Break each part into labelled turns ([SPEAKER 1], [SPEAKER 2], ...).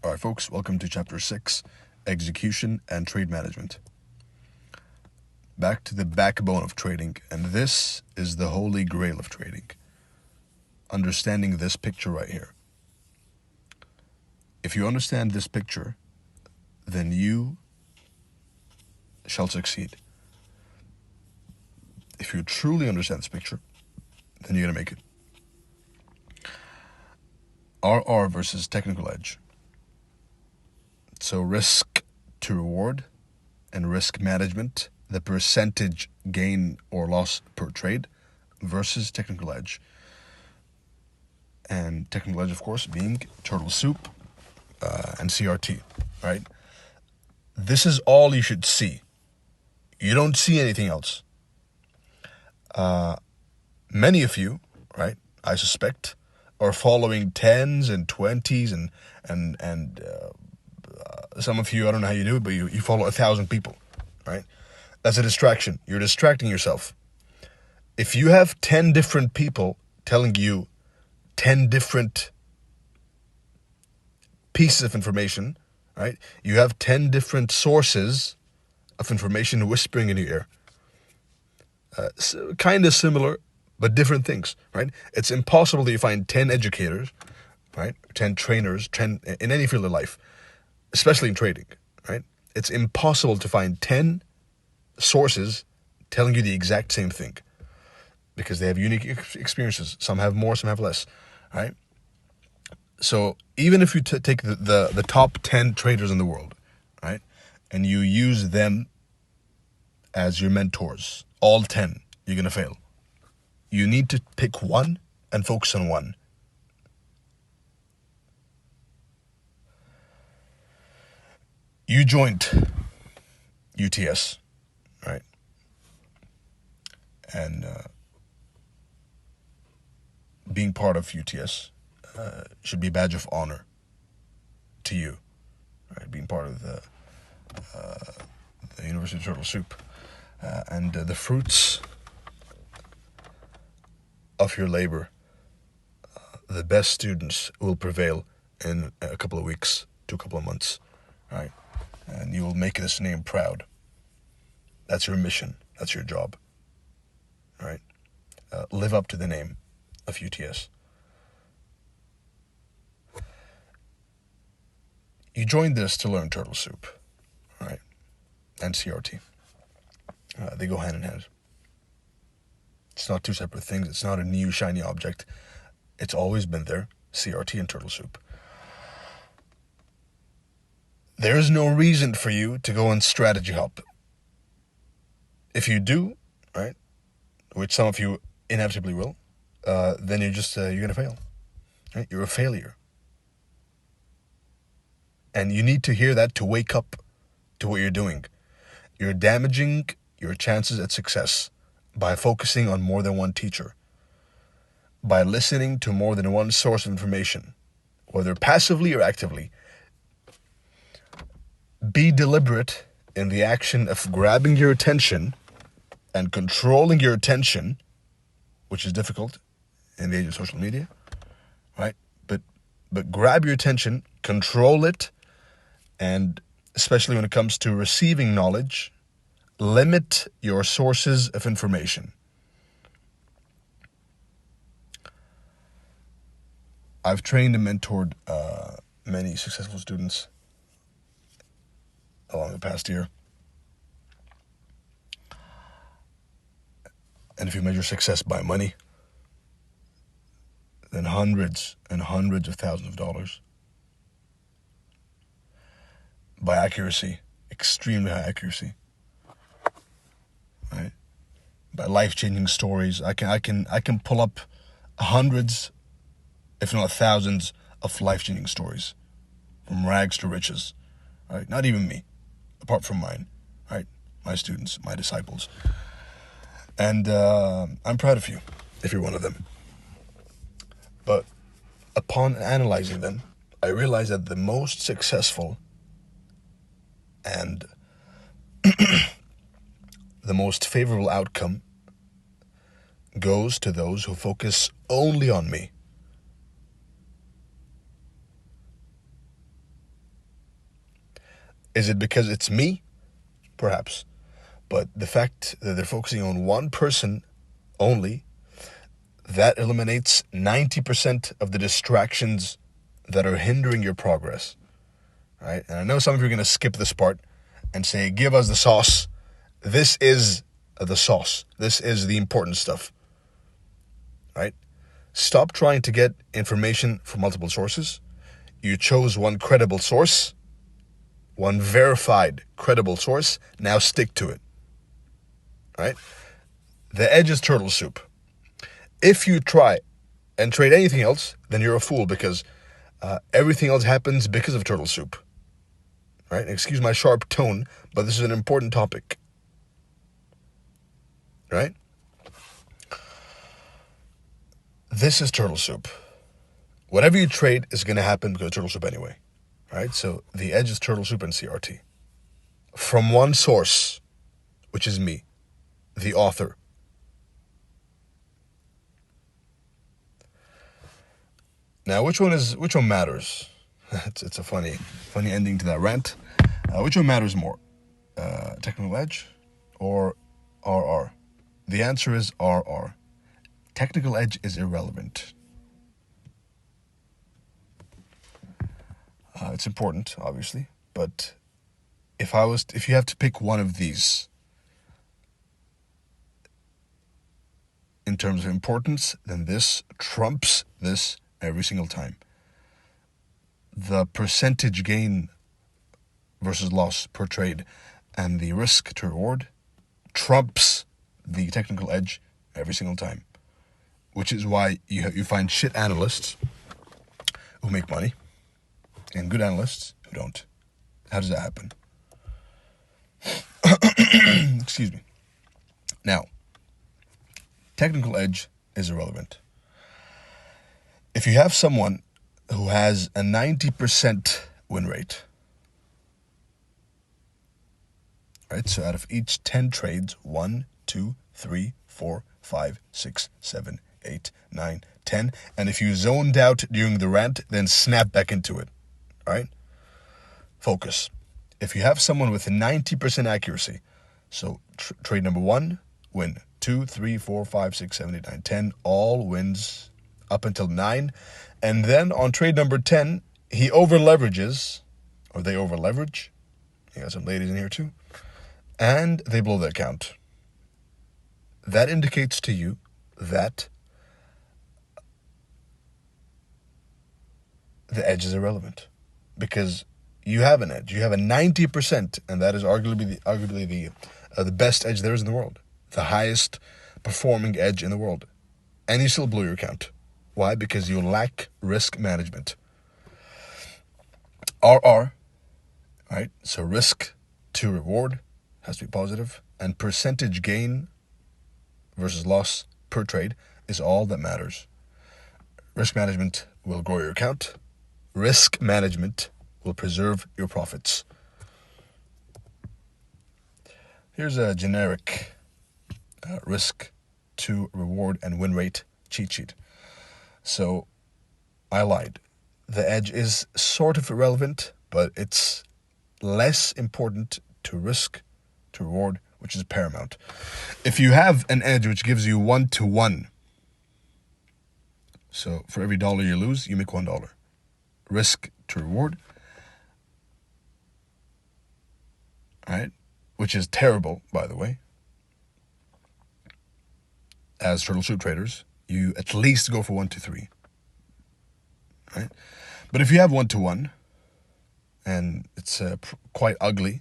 [SPEAKER 1] All right, folks, welcome to Chapter 6, Execution and Trade Management. Back to the backbone of trading, and this is the holy grail of trading. Understanding this picture right here. If you understand this picture, then you shall succeed. If you truly understand this picture, then you're going to make it. RR versus technical edge. So risk to reward and risk management, the percentage gain or loss per trade versus technical edge. And technical edge, of course, being turtle soup and CRT, right? This is all you should see. You don't see anything else. Many of you, right, I suspect, are following 10s and 20s and some of you, I don't know how you do it, but you follow 1,000 people, right? That's a distraction. You're distracting yourself. If you have 10 different people telling you 10 different pieces of information, right? You have 10 different sources of information whispering in your ear. Kind of similar, but different things, right? It's impossible that you find 10 educators, right? 10 trainers, 10 in any field of life, especially in trading, right? It's impossible to find 10 sources telling you the exact same thing because they have unique experiences. Some have more, some have less, right? So even if you take the top 10 traders in the world, right, and you use them as your mentors, all 10, you're going to fail. You need to pick one and focus on one. You joined UTS, right? And being part of UTS should be a badge of honor to you, right? Being part of the University of Turtle Soup. And the fruits of your labor, the best students will prevail in a couple of weeks to a couple of months, right? And you will make this name proud. That's your mission. That's your job, right? Live up to the name of UTS. You joined this to learn turtle soup, right? And CRT. They go hand in hand. It's not two separate things. It's not a new shiny object. It's always been there, CRT and turtle soup. There is no reason for you to go on strategy hop. If you do, right, which some of you inevitably will, then you're going to fail. Right? You're a failure. And you need to hear that to wake up to what you're doing. You're damaging your chances at success by focusing on more than one teacher, by listening to more than one source of information, whether passively or actively. Be deliberate in the action of grabbing your attention and controlling your attention, which is difficult in the age of social media, right? But grab your attention, control it, and especially when it comes to receiving knowledge, limit your sources of information. I've trained and mentored many successful students along the past year. And if you measure success by money, then hundreds and hundreds of thousands of dollars. By accuracy, extremely high accuracy, right? By life-changing stories, I can pull up hundreds, if not thousands, of life-changing stories, from rags to riches, right? Not even me, apart from mine, right? My students, my disciples, and I'm proud of you if you're one of them. But upon analyzing them, I realized that the most successful and the most favorable outcome goes to those who focus only on me. Is it because it's me? Perhaps. But the fact that they're focusing on one person only, that eliminates 90% of the distractions that are hindering your progress. Right? And I know some of you are going to skip this part and say, give us the sauce. This is the sauce. This is the important stuff. Right? Stop trying to get information from multiple sources. You chose one credible source, one verified credible source. Now stick to it. Right? The edge is turtle soup. If you try and trade anything else, then you're a fool, because everything else happens because of turtle soup. Right? Excuse my sharp tone, but this is an important topic. Right? This is turtle soup. Whatever you trade is going to happen because of turtle soup anyway. Right? So the edge is turtle soup and CRT. From one source, which is me, the author. Now, which one matters? It's a funny ending to that rant. Which one matters more, Technical Edge or RR? The answer is RR. Technical Edge is irrelevant. It's important, obviously, but if you have to pick one of these in terms of importance, then this trumps this every single time. The percentage gain versus loss per trade and the risk to reward trumps the technical edge every single time, which is why you find shit analysts who make money and good analysts who don't. How does that happen? Excuse me. Now, technical edge is irrelevant. If you have someone who has a 90% win rate, right? So out of each 10 trades, 1, 2, 3, 4, 5, 6, 7, 8, 9, 10. And if you zoned out during the rant, then snap back into it, right? Focus. If you have someone with 90% accuracy, so trade number 1, win. 2, 3, 4, 5, 6, 7, 8, 9, 10, all wins up until 9. And then on trade number 10, he over-leverages, or they over-leverage. You got some ladies in here too. And they blow the account. That indicates to you that the edge is irrelevant, because you have an edge. You have a 90%, and that is arguably the best edge there is in the world, the highest performing edge in the world, and you still blow your account. Why? Because you lack risk management. RR, right? So risk to reward has to be positive, and percentage gain versus loss per trade is all that matters. Risk management will grow your account. Risk management will preserve your profits. Here's a generic risk to reward and win rate cheat sheet. So I lied. The edge is sort of irrelevant, but it's less important to risk to reward, which is paramount. If you have an edge which gives you 1-to-1, so for every dollar you lose, you make $1. Risk to reward, right? Which is terrible, by the way. As turtle soup traders, you at least go for 1-to-3, right? But if you have 1-to-1 and it's quite ugly,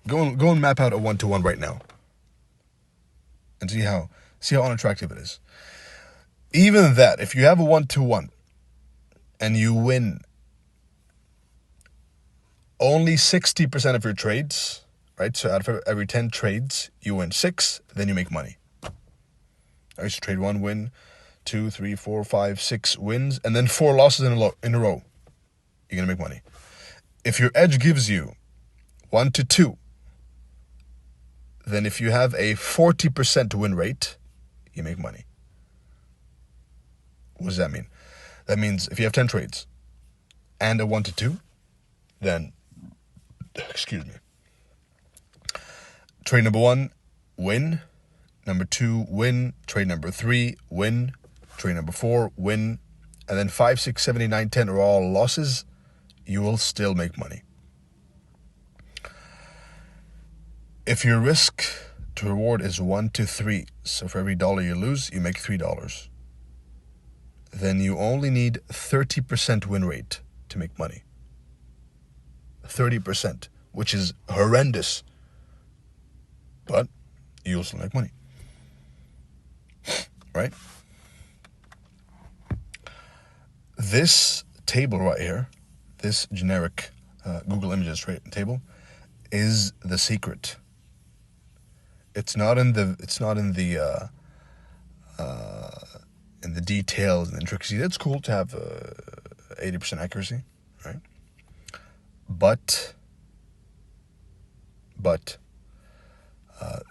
[SPEAKER 1] go and map out a 1-to-1 right now and see how unattractive it is. Even that, if you have a 1-to-1 and you win only 60% of your trades, right? So out of every 10 trades, you win 6, then you make money. All right, so trade 1, win, 2, 3, 4, 5, 6 wins, and then 4 losses in a row. You're going to make money. If your edge gives you 1-to-2, then if you have a 40% win rate, you make money. What does that mean? That means if you have 10 trades and a 1-to-2, then Excuse me. Trade number 1, win. Number 2, win. Trade number 3, win. Trade number 4, win. And then 5, 6, 7, 8, 9, 10 are all losses. You will still make money. If your risk to reward is 1 to 3, so for every dollar you lose, you make $3, then you only need 30% win rate to make money. 30%, which is horrendous. But you'll still make money. Right? This table right here, this generic Google Images table, is the secret. It's not in the details and intricacies. It's cool to have 80% accuracy, right? But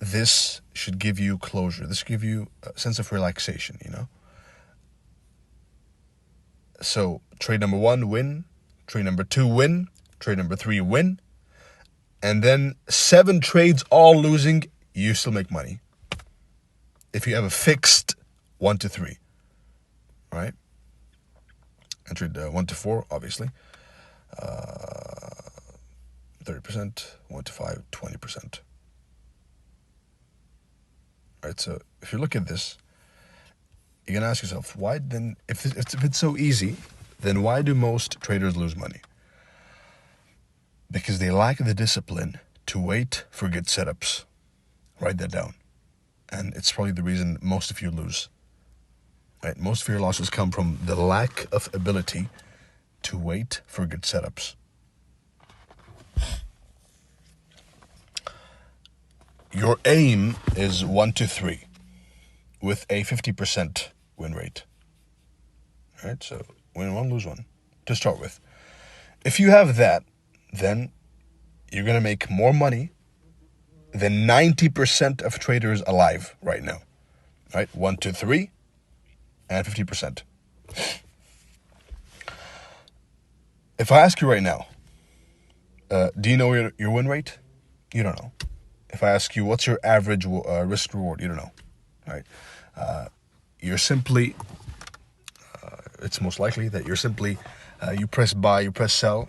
[SPEAKER 1] this should give you closure. This should give you a sense of relaxation, you know? So, trade number 1, win. Trade number 2, win. Trade number 3, win. And then 7 trades all losing, you still make money. If you have a fixed 1 to 3, right? And trade 1 to 4, obviously. 30%, 1 to 5, 20%. Right, so if you look at this, you're going to ask yourself, why then, if it's so easy, then why do most traders lose money? Because they lack the discipline to wait for good setups. Write that down. And it's probably the reason most of you lose. Right? Most of your losses come from the lack of ability to wait for good setups. Your aim is 1 to 3 with a 50% win rate. Right? So win 1, lose 1 to start with. If you have that, then you're going to make more money than 90% of traders alive right now. Right? 1 to 3 and 50%. If I ask you right now, do you know your win rate? You don't know. If I ask you, what's your average risk reward? You don't know, right? You're simply, it's most likely that you're simply, you press buy, you press sell.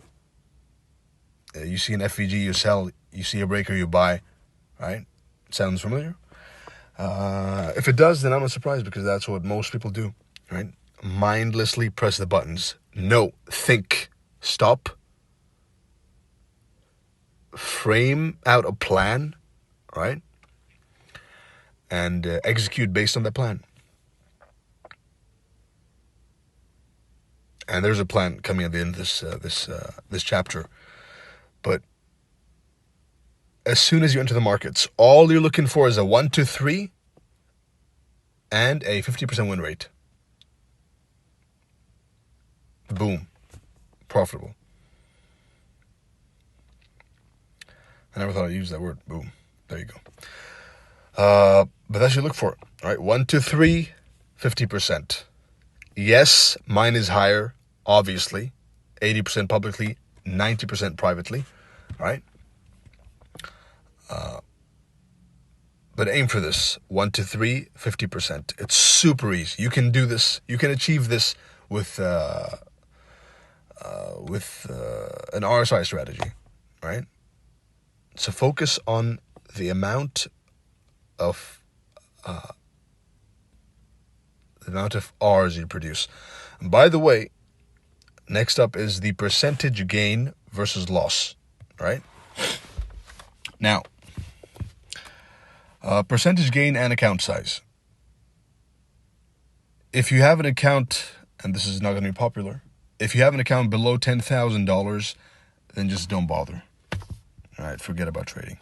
[SPEAKER 1] You see an FVG, you sell. You see a breaker, you buy, right? Sounds familiar? If it does, then I'm not surprised, because that's what most people do, right? Mindlessly press the buttons. No, think, stop, frame out a plan, right? And execute based on that plan. And there's a plan coming at the end of this chapter. But as soon as you enter the markets, all you're looking for is a 1 to 3 and a 50% win rate. Boom. Profitable. I never thought I'd use that word. Boom. There you go. But that's what you look for. All right. 1 to 3, 50%. Yes, mine is higher, obviously. 80% publicly, 90% privately. All right. But aim for this. 1 to 3, 50%. It's super easy. You can do this. You can achieve this with an RSI strategy, right? So focus on the amount of R's you produce. And by the way, next up is the percentage gain versus loss, right? Now, percentage gain and account size. If you have an account, and this is not going to be popular, if you have an account below $10,000, then just don't bother. All right, forget about trading.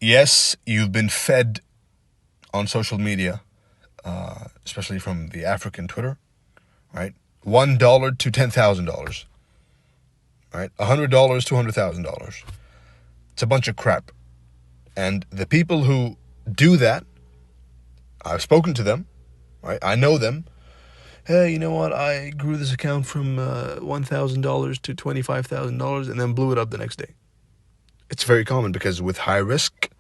[SPEAKER 1] Yes, you've been fed on social media, especially from the African Twitter, right? $1 to $10,000, right? $100 to $100,000. It's a bunch of crap. And the people who do that, I've spoken to them, right? I know them. hey, you know what? I grew this account from $1,000 to $25,000 and then blew it up the next day. It's very common because with high risk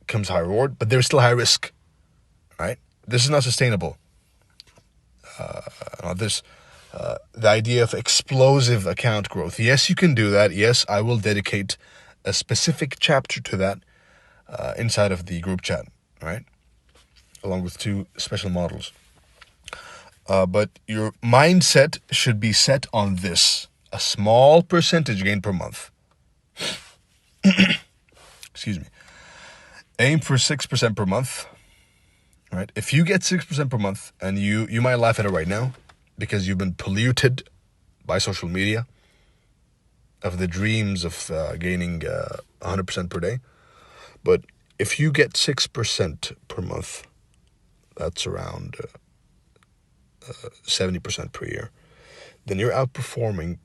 [SPEAKER 1] comes high reward, but there's still high risk, right? This is not sustainable. The idea of explosive account growth. Yes, you can do that. Yes, I will dedicate a specific chapter to that inside of the group chat, right? Along with 2 special models. But your mindset should be set on this: a small percentage gain per month. Excuse me. Aim for 6% per month, right? If you get 6% per month, and you might laugh at it right now because you've been polluted by social media of the dreams of gaining 100% per day. But if you get 6% per month, that's around 70% per year, then you're outperforming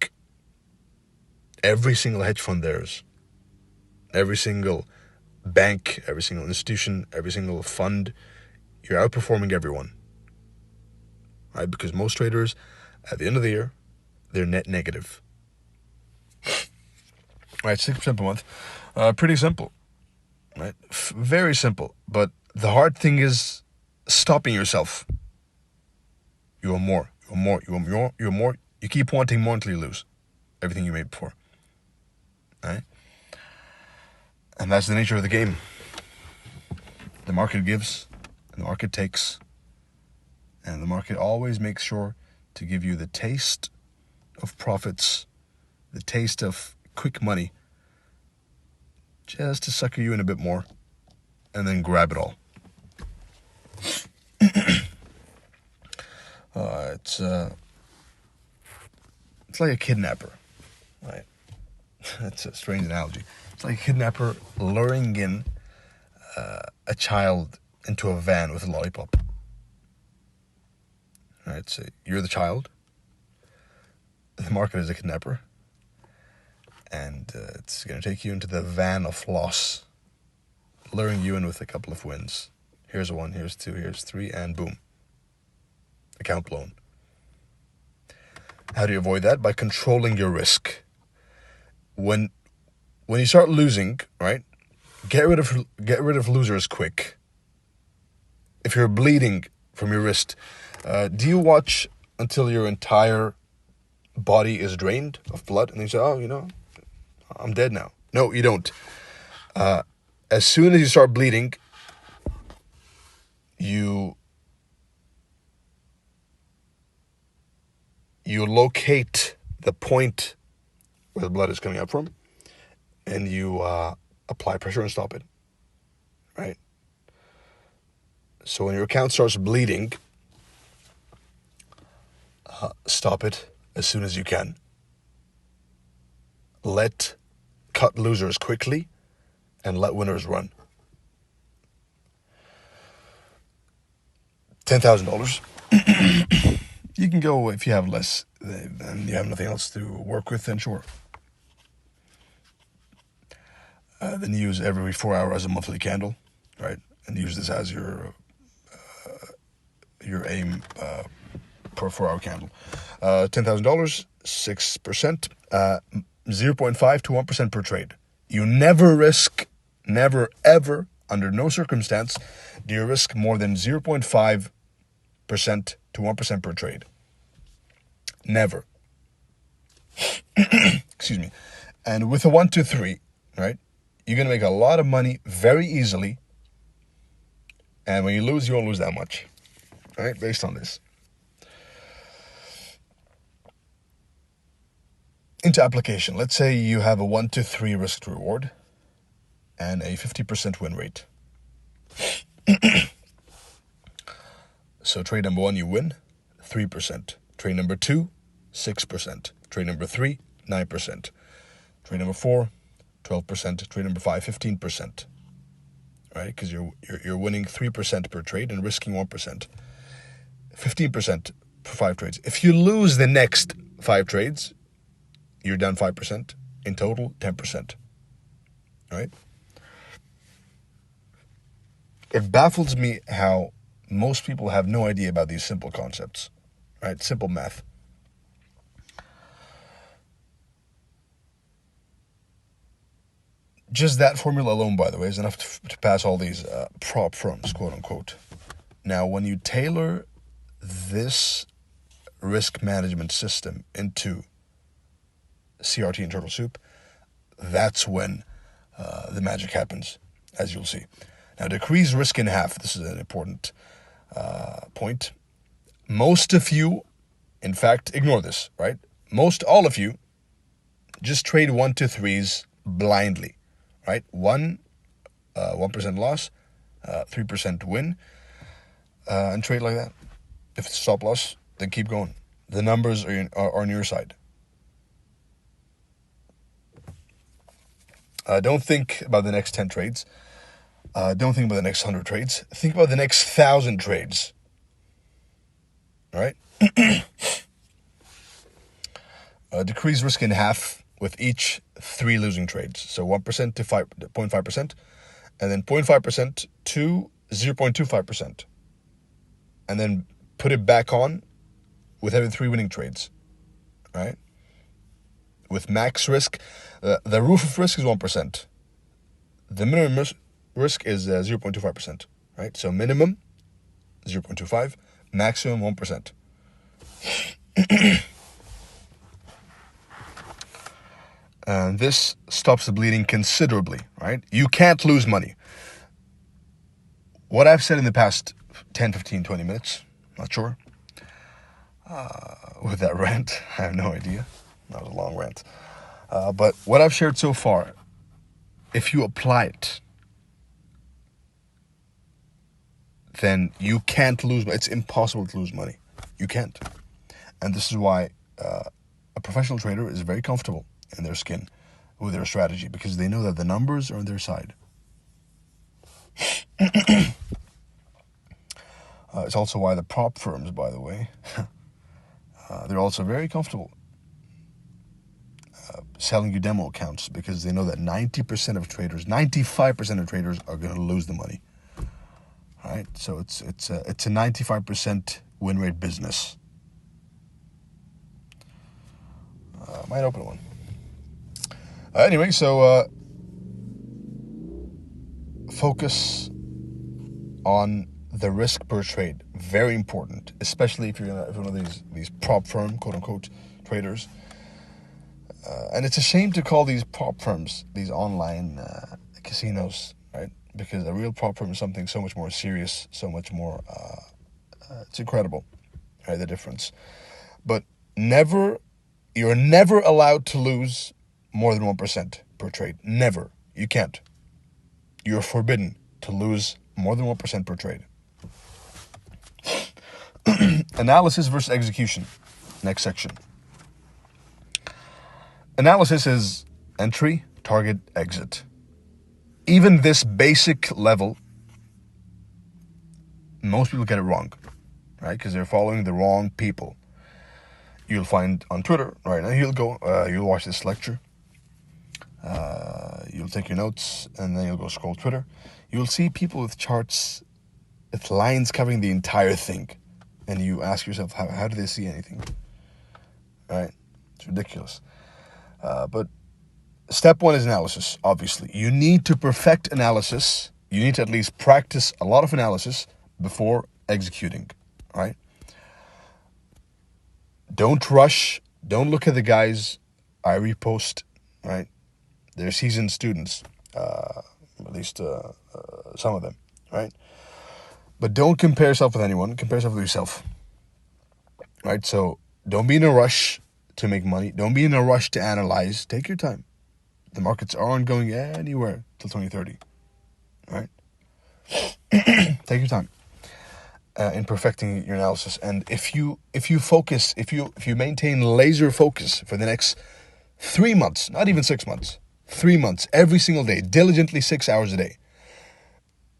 [SPEAKER 1] every single hedge fund there is, every single bank, every single institution, every single fund. You're outperforming everyone, right? Because most traders, at the end of the year, they're net negative. Right, 6% per month. Pretty simple, right? Very simple. But the hard thing is stopping yourself. You want more. You want more. You want more. You want more. You keep wanting more until you lose everything you made before, right? And that's the nature of the game. The market gives, and the market takes, and the market always makes sure to give you the taste of profits, the taste of quick money, just to sucker you in a bit more, and then grab it all. It's like a kidnapper, right? That's a strange analogy. It's like a kidnapper luring in a child into a van with a lollipop. Right, so you're the child. The market is a kidnapper. And it's going to take you into the van of loss, luring you in with a couple of wins. Here's 1, here's 2, here's 3, and boom. Account blown. How do you avoid that? By controlling your risk. When you start losing, right? Get rid of losers quick. If you're bleeding from your wrist, do you watch until your entire body is drained of blood and you say, oh, I'm dead now? No, you don't. As soon as you start bleeding, you locate the point where the blood is coming out from, and you apply pressure and stop it, right? So when your account starts bleeding, stop it as soon as you can. Cut losers quickly, and let winners run. $10,000. You can go if you have less, and you have nothing else to work with, then sure. Then use every 4 hours as a monthly candle, right? And use this as your aim per 4-hour candle. $10,000, 6%, 0.5 to 1% per trade. You never ever, under no circumstance, do you risk more than 0.5% to 1% per trade. Never. Excuse me. And with a 1, 2, 3, right, you're going to make a lot of money very easily. And when you lose, you won't lose that much, right, based on this. Into application. Let's say you have a 1 to 3 risk to reward and a 50% win rate. So trade number 1, you win 3%. Trade number 2, 6%. Trade number 3, 9%. Trade number 4, 12%. Trade number 5, 15%. Right? Because you're winning 3% per trade and risking 1%. 15% for 5 trades. If you lose the next 5 trades, you're down 5%. In total, 10%. Right? It baffles me how most people have no idea about these simple concepts. right? Simple math. Just that formula alone, by the way, is enough to pass all these prop firms, quote unquote. Now, when you tailor this risk management system into CRT and Turtle Soup, that's when the magic happens, as you'll see. Now, decrease risk in half. This is an important point. Most of you, in fact, ignore this, right? All of you just trade 1 to 3s blindly, right? 1% loss, 3% win, and trade like that. If it's stop loss, then keep going. The numbers are on your side. Don't think about the next 10 trades. Don't think about the next 100 trades. Think about the next 1,000 trades. All right? Decrease risk in half with each 3 losing trades. So 1% to 0.5%, and then 0.5% to 0.25%. And then put it back on with every 3 winning trades. All right? With max risk, the roof of risk is 1%. The minimum risk is 0.25%, right? So minimum 0.25, maximum 1%. And this stops the bleeding considerably, right? You can't lose money. What I've said in the past 10, 15, 20 minutes, not sure, with that rant, I have no idea. That was a long rant. But what I've shared so far, if you apply it, then you can't lose. It's impossible to lose money. You can't. And this is why a professional trader is very comfortable in their skin with their strategy, because they know that the numbers are on their side. It's also why the prop firms, by the way, they're also very comfortable selling you demo accounts, because they know that 90% of traders, 95% of traders are going to lose the money. All right, so it's a 95% win rate business. Might open one. Anyway, so focus on the risk per trade. Very important, especially if you're one of these prop firm, quote unquote, traders. And it's a shame to call these prop firms these online casinos, right? Because a real prop firm is something so much more serious, so much more. It's incredible, right? The difference. But you're never allowed to lose more than 1% per trade. Never. You can't. You're forbidden to lose more than 1% per trade. Analysis versus execution. Next section. Analysis is entry, target, exit. Even this basic level, most people get it wrong, right? Because they're following the wrong people. You'll find on Twitter right now, you'll watch this lecture, you'll take your notes, and then you'll go scroll Twitter. You'll see people with charts, with lines covering the entire thing. And you ask yourself, how do they see anything? Right? It's ridiculous. But step 1 is analysis, obviously. You need to perfect analysis. You need to at least practice a lot of analysis before executing, right? Don't rush. Don't look at the guys I repost, right? They're seasoned students, at least some of them, right? But don't compare yourself with anyone. Compare yourself with yourself, right? So don't be in a rush to make money. Don't be in a rush to analyze. Take your time. The markets aren't going anywhere till 2030, right? Take your time in perfecting your analysis. And if you focus, if you maintain laser focus for the next 3 months, not even 6 months, 3 months, every single day, diligently 6 hours a day,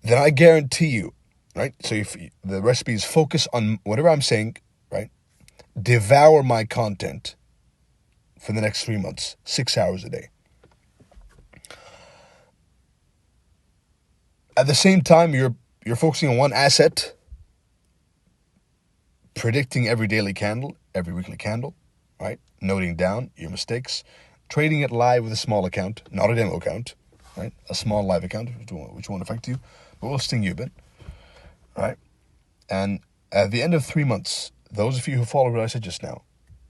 [SPEAKER 1] then I guarantee you, right? So if the recipe is focus on whatever I'm saying, right? Devour my content for the next 3 months, 6 hours a day. At the same time, you're focusing on one asset, predicting every daily candle, every weekly candle, right? Noting down your mistakes, trading it live with a small account, not a demo account, right? A small live account, which won't affect you, but will sting you a bit, right? And at the end of 3 months, those of you who follow what I said just now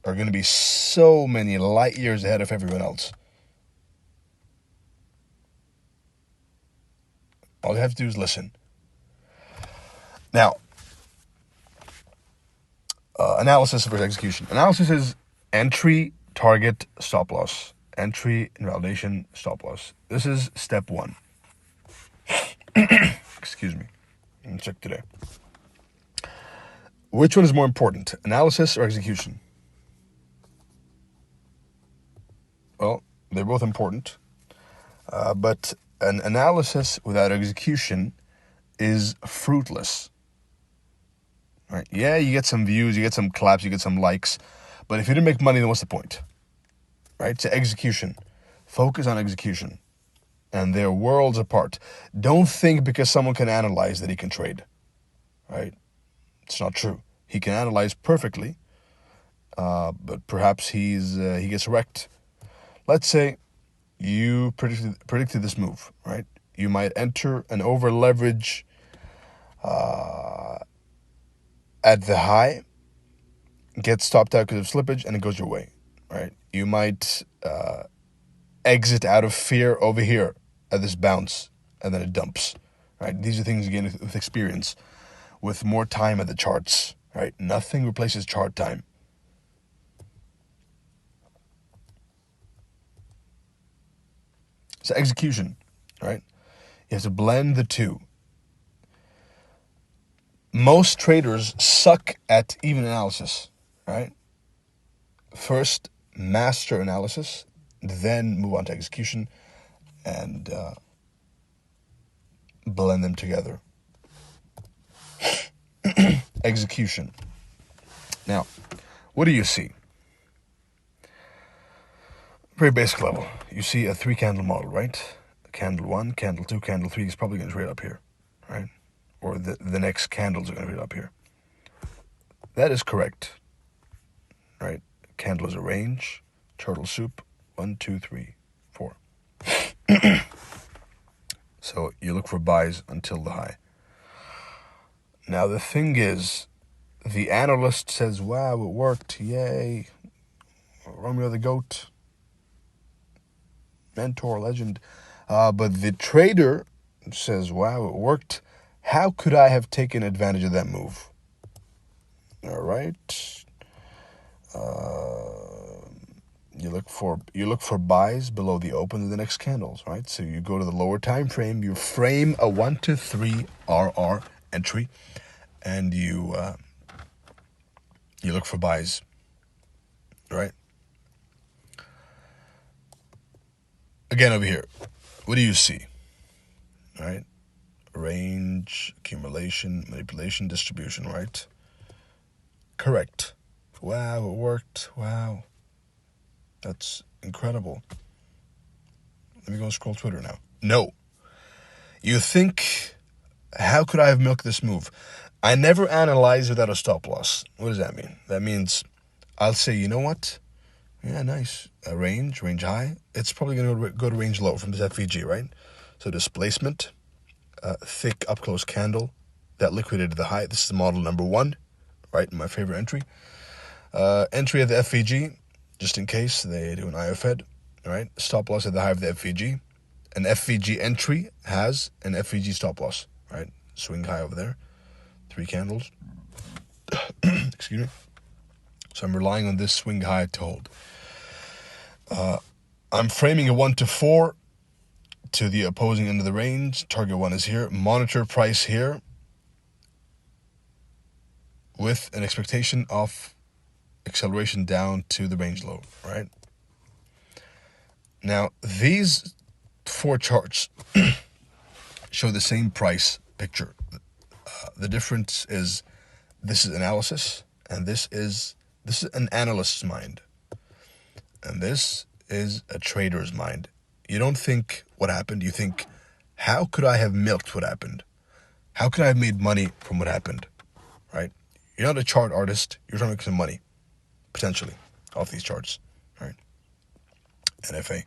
[SPEAKER 1] are going to be so many light years ahead of everyone else. All you have to do is listen. Now, analysis versus execution. Analysis is entry, target, stop loss. Entry, invalidation, stop loss. This is step 1. Excuse me. Let me check today. Which one is more important, analysis or execution? Well, they're both important, but an analysis without execution is fruitless. Right? Yeah, you get some views, you get some claps, you get some likes, but if you didn't make money, then what's the point? Right? So execution. Focus on execution. And they're worlds apart. Don't think because someone can analyze that he can trade. Right? It's not true. He can analyze perfectly, but perhaps he gets wrecked. Let's say you predicted this move, right? You might enter an over leverage at the high, get stopped out because of slippage, and it goes your way, right? You might exit out of fear over here at this bounce, and then it dumps, right? These are things you gain with experience, with more time at the charts, right? Nothing replaces chart time. So execution, right? You have to blend the two. Most traders suck at even analysis, right? First, master analysis, then move on to execution and blend them together. Execution. Now, what do you see? Very basic level. You see a 3-candle model, right? Candle 1, candle 2, candle 3 is probably going to trade up here, right? Or the next candles are going to trade up here. That is correct, right? Candle is a range, turtle soup, 1, 2, 3, 4. So you look for buys until the high. Now the thing is, the analyst says, wow, it worked, yay, Romeo the GOAT, mentor, legend. But the trader says, wow, it worked. How could I have taken advantage of that move? All right. You look for buys below the open of the next candles, right? So you go to the lower time frame, you frame a 1 to 3 RR entry, and you look for buys, right? Again, over here, what do you see? All right, range, accumulation, manipulation, distribution, right? Correct. Wow, it worked. Wow, that's incredible. Let me go scroll Twitter now. No. You think, how could I have milked this move? I never analyze without a stop loss. What does that mean? That means I'll say, you know what? Yeah, nice. A range high. It's probably going to go to range low from this FVG, right? So displacement, thick up-close candle that liquidated the high. This is model number 1, right? My favorite entry. Entry of the FVG, just in case they do an IOFED, right? Stop loss at the high of the FVG. An FVG entry has an FVG stop loss, right? Swing high over there. 3 candles. Excuse me. So I'm relying on this swing high to hold. I'm framing a 1 to 4 to the opposing end of the range. Target 1 is here. Monitor price here with an expectation of acceleration down to the range low, right? Now, these 4 charts show the same price picture. The difference is this is analysis, and this is an analyst's mind. And this is a trader's mind. You don't think what happened. You think, how could I have milked what happened? How could I have made money from what happened? Right? You're not a chart artist. You're trying to make some money, potentially, off these charts, right? NFA.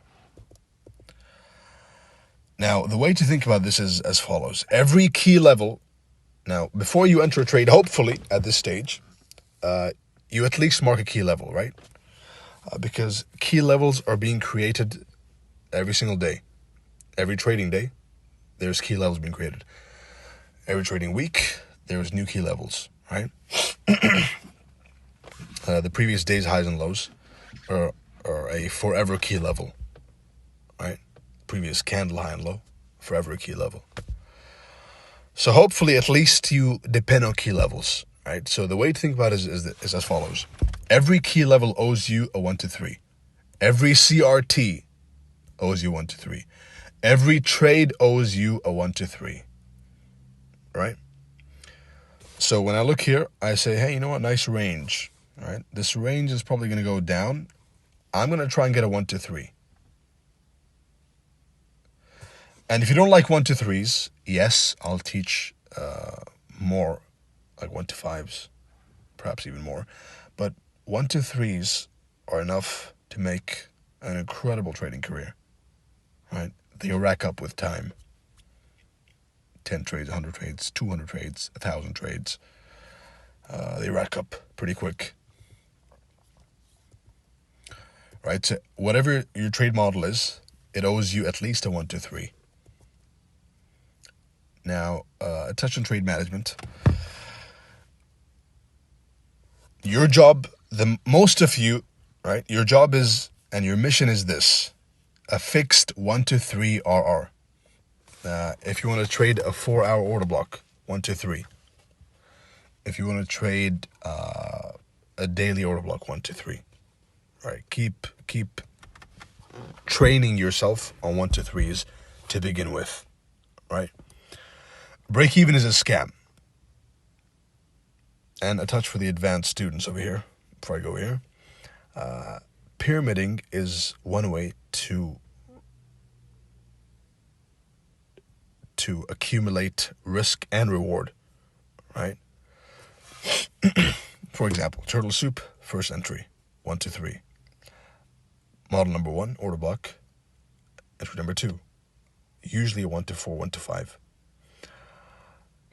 [SPEAKER 1] Now, the way to think about this is as follows. Every key level, now, before you enter a trade, hopefully, at this stage, you at least mark a key level, right? Because key levels are being created every single day. Every trading day, there's key levels being created. Every trading week, there's new key levels, right? The previous day's highs and lows are a forever key level, right? Previous candle high and low, forever a key level. So hopefully at least you depend on key levels, right? So the way to think about it is as follows. Every key level owes you a 1 to 3. Every CRT owes you 1 to 3. Every trade owes you a 1 to 3, right? So when I look here, I say, hey, you know what? Nice range, right? This range is probably going to go down. I'm going to try and get a 1 to 3. And if you don't like 1 to 3s, yes, I'll teach more, like 1 to 5s, perhaps even more. But 1 to 3s are enough to make an incredible trading career, right? They rack up with time. 10 trades, 100 trades, 200 trades, 1,000 trades. They rack up pretty quick. Right? So whatever your trade model is, it owes you at least a 1 to 3. Now, a touch on trade management. Your job, most of you, right? Your job is, and your mission is this: a fixed 1 to 3 RR. If you want to trade a 4-hour order block, 1 to 3. If you want to trade a daily order block, 1 to 3. Right? Keep training yourself on 1 to 3s to begin with. Right? Break even is a scam. And a touch for the advanced students over here, before I go here. Pyramiding is one way to accumulate risk and reward, right? For example, turtle soup, first entry, 1 to 3. Model number 1, order block, entry number 2, usually a 1 to 4, 1 to 5.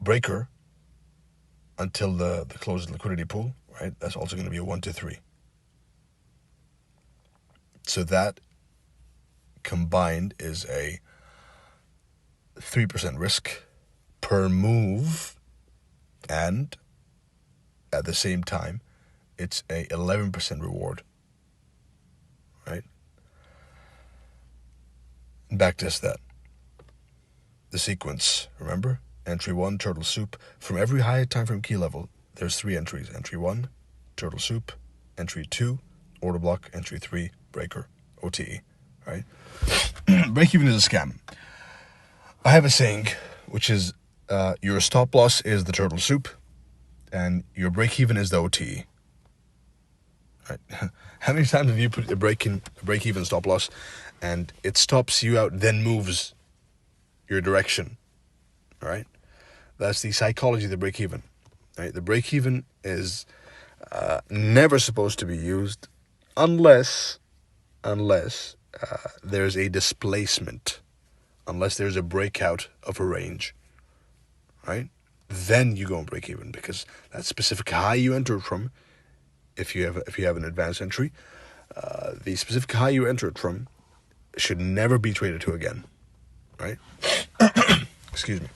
[SPEAKER 1] Breaker, until the closed liquidity pool, right? That's also going to be a 1 to 3. So that combined is a 3% risk per move, and at the same time, it's a 11% reward, right? Backtest that. The sequence, remember? Entry 1, turtle soup. From every high time frame key level, there's 3 entries. Entry 1, turtle soup. Entry 2, order block. Entry 3, breaker, OTE, right? Break even is a scam. I have a saying, which is your stop loss is the turtle soup, and your break even is the OTE. Right? How many times have you put a break even stop loss, and it stops you out, then moves your direction? All right, that's the psychology of the break even. Right, the break even is never supposed to be used unless there's a displacement. Unless there's a breakout of a range, right? Then you go and break even, because that specific high you entered from, if you have an advanced entry, the specific high you entered from should never be traded to again, right? Excuse me.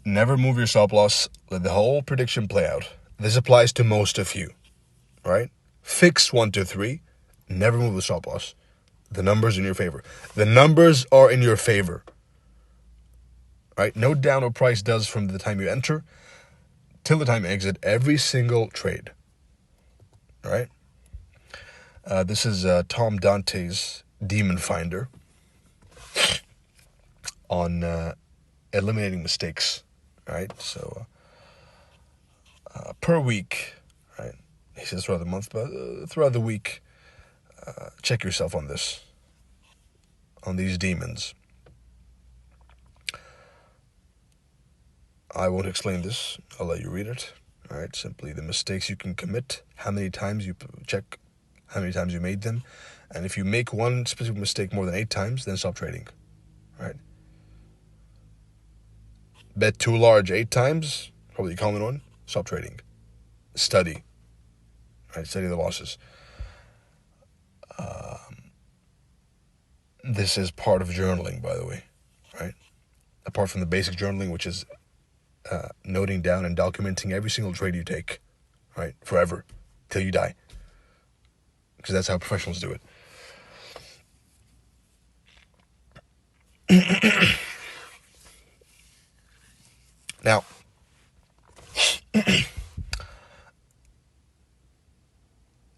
[SPEAKER 1] Never move your stop loss. Let the whole prediction play out. This applies to most of you, right? Fix 1 to 3. Never move the stop loss. The numbers in your favor. The numbers are in your favor. Right? Note down what price does from the time you enter till the time you exit every single trade. Right? This is Tom Dante's Demon Finder on eliminating mistakes. Right? So per week, right? He says throughout the month, but throughout the week, check yourself on this, on these demons. I won't explain this. I'll let you read it. All right, simply the mistakes you can commit, how many times you check, how many times you made them, and if you make one specific mistake more than 8 times, then stop trading. Right? Bet too large 8 times, probably a common one. Stop trading. Study. Right? Study the losses. This is part of journaling, by the way. Right? Apart from the basic journaling, which is noting down and documenting every single trade you take, right? Forever, till you die. Because that's how professionals do it. Now,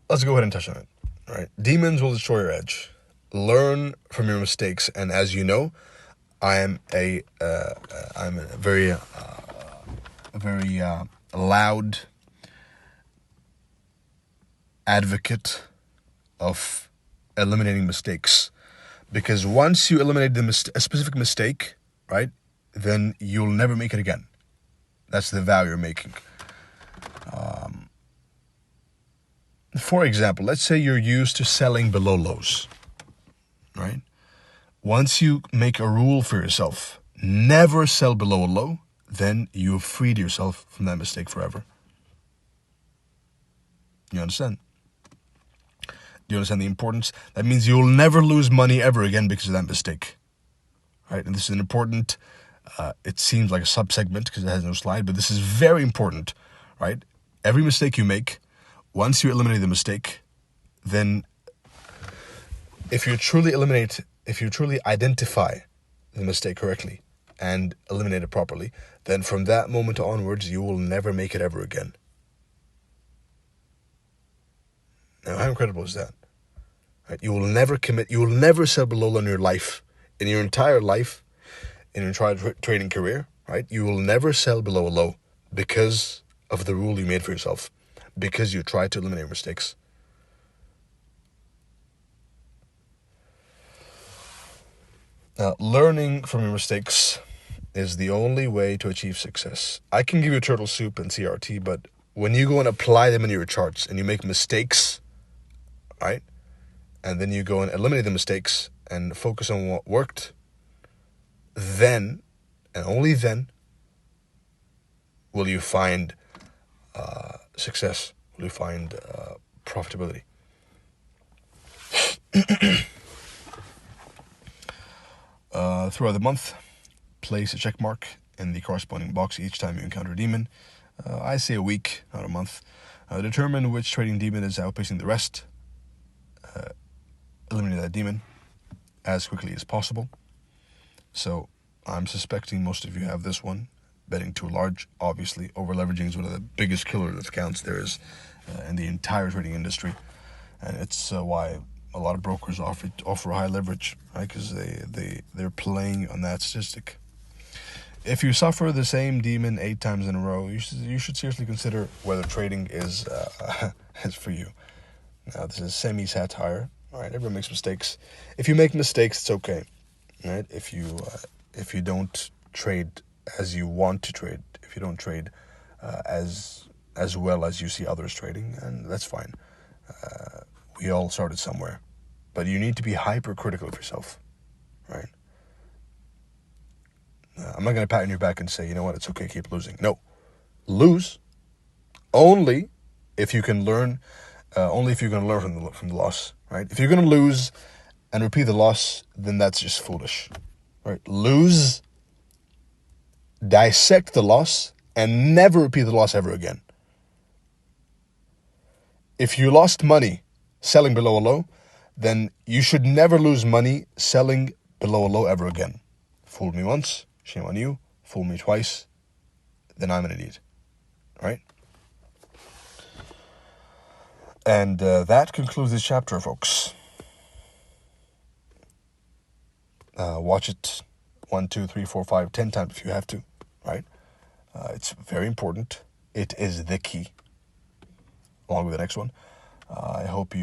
[SPEAKER 1] let's go ahead and touch on it. Right? Demons will destroy your edge. Learn from your mistakes, and as you know, I'm a very loud advocate of eliminating mistakes, because once you eliminate a specific mistake, right, then you'll never make it again. That's the vow you're making. For example, let's say you're used to selling below lows, right? Once you make a rule for yourself, never sell below a low, then you've freed yourself from that mistake forever. You understand? Do you understand the importance? That means you'll never lose money ever again because of that mistake. Right? And this is an important, it seems like a sub-segment because it has no slide, but this is very important, right? Every mistake you make, once you eliminate the mistake, then if you truly identify the mistake correctly and eliminate it properly, then from that moment onwards, you will never make it ever again. Now, how incredible is that? Right? You will never sell below low in your life, in your entire life, in your entire trading career, right? You will never sell below a low because of the rule you made for yourself, because you tried to eliminate mistakes. Now, learning from your mistakes is the only way to achieve success. I can give you turtle soup and CRT, but when you go and apply them in your charts and you make mistakes, right? And then you go and eliminate the mistakes and focus on what worked, then, and only then, will you find success, will you find profitability. Throughout the month, place a check mark in the corresponding box each time you encounter a demon. I say a week, not a month. Determine which trading demon is outpacing the rest. Eliminate that demon as quickly as possible. So I'm suspecting most of you have this one. Betting too large, obviously. Over leveraging is one of the biggest killer accounts there is in the entire trading industry, and it's why a lot of brokers offer high leverage, right? Because they're playing on that statistic. If you suffer the same demon 8 times in a row, you should seriously consider whether trading is for you. Now, this is semi-satire. All right, everyone makes mistakes. If you make mistakes, it's okay. Right? If you don't trade as you want to trade, if you don't trade as well as you see others trading, and that's fine. We all started somewhere, but you need to be hypercritical of yourself, right? I'm not going to pat on your back and say, you know what, it's okay, keep losing. No, lose only if you can learn. Only if you're going to learn from the loss, right? If you're going to lose and repeat the loss, then that's just foolish, right? Lose, dissect the loss, and never repeat the loss ever again. If you lost money selling below a low, then you should never lose money selling below a low ever again. Fooled me once, shame on you. Fooled me twice, then I'm an idiot, right? And that concludes this chapter, folks. Watch it 1, 2, 3, 4, 5, 10 times if you have to, right? It's very important. It is the key, along with the next one. I hope you